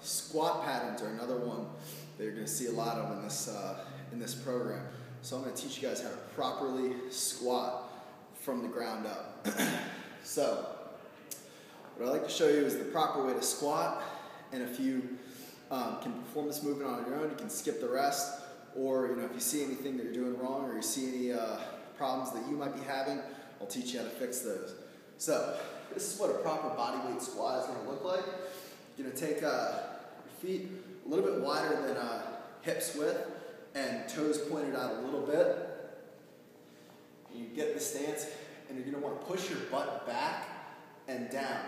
Squat patterns are another one that you're going to see a lot of in this program. So I'm going to teach you guys how to properly squat from the ground up. So what I'd like to show you is the proper way to squat, and if you can perform this movement on your own, you can skip the rest, or if you see anything that you're doing wrong or you see any problems that you might be having, I'll teach you how to fix those. So this is what a proper body weight squat is going to look like. You're going to take your feet a little bit wider than hips width and toes pointed out a little bit. You get the stance, and you're going to want to push your butt back and down.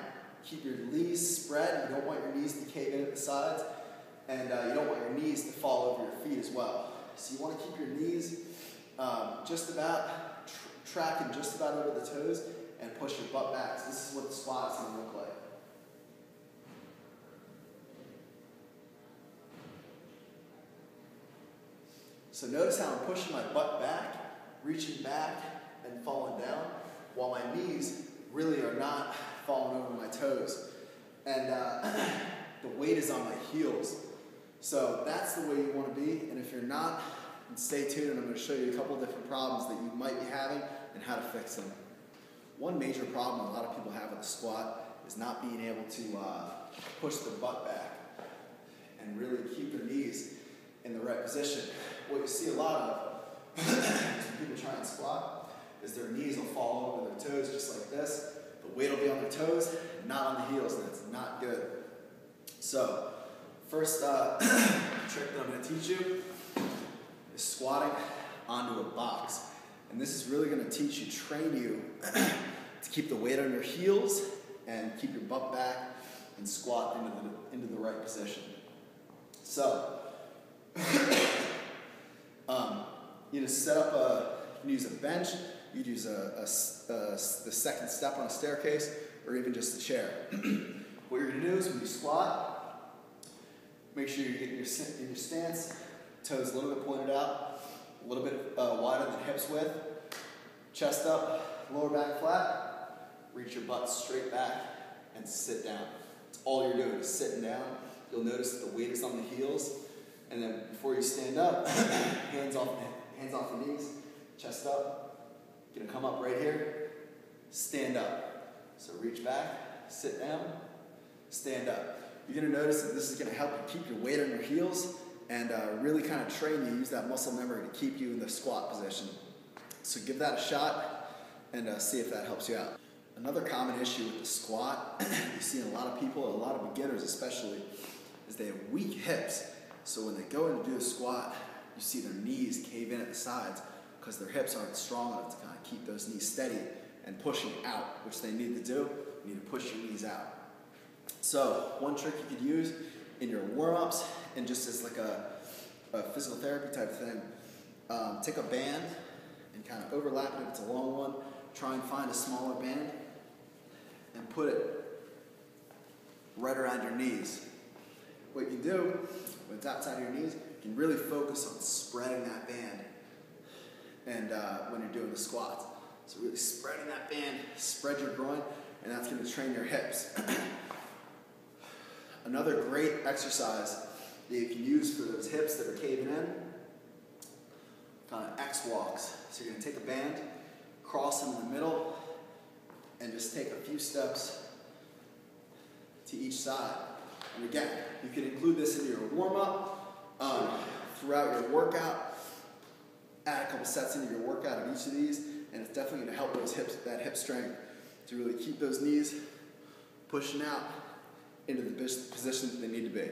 Keep your knees spread. You don't want your knees to cave in at the sides, and you don't want your knees to fall over your feet as well. So you want to keep your knees just about tracking just about over the toes and push your butt back. So this is what the squat is going to look like. So notice how I'm pushing my butt back, reaching back, and falling down, while my knees really are not falling over my toes. And the weight is on my heels. So that's the way you want to be. And if you're not, then stay tuned, and I'm going to show you a couple of different problems that you might be having and how to fix them. One major problem a lot of people have with the squat is not being able to push the butt back and really keep their knees in the right position. What you see a lot of when people try and squat is their knees will fall over their toes just like this. The weight will be on their toes, not on the heels, and it's not good. So, first trick that I'm going to teach you is squatting onto a box. And this is really going to train you to keep the weight on your heels and keep your butt back and squat into the right position. So, you just set up you can use a bench, you can use the second step on a staircase, or even just a chair. What you're going to do is when you squat, make sure you're getting in your stance, toes a little bit pointed out, a little bit wider than hips width, chest up, lower back flat, reach your butt straight back, and sit down. That's all you're doing is sitting down. You'll notice that the weight is on the heels, and then before you stand up, hands off the knees, chest up. You're gonna come up right here, stand up. So reach back, sit down, stand up. You're gonna notice that this is gonna help you keep your weight on your heels and really kind of train you, use that muscle memory to keep you in the squat position. So give that a shot and see if that helps you out. Another common issue with the squat, you see in a lot of people, a lot of beginners especially, is they have weak hips. So when they go in to do a squat, you see their knees cave in at the sides because their hips aren't strong enough to kind of keep those knees steady and pushing out, which they need to do. You need to push your knees out. So one trick you could use in your warm-ups and just as like a physical therapy type thing, take a band and kind of overlap it if it's a long one. Try and find a smaller band and put it right around your knees. What you can do when it's outside of your knees, you can really focus on spreading that band and when you're doing the squats. So really spreading that band, spread your groin, and that's going to train your hips. Another great exercise that you can use for those hips that are caving in, kind of X walks. So you're going to take a band, cross them in the middle, and just take a few steps to each side. And again, you can include this into your warm-up, throughout your workout. Add a couple sets into your workout of each of these, and it's definitely going to help those hips, that hip strength, to really keep those knees pushing out into the positions they need to be.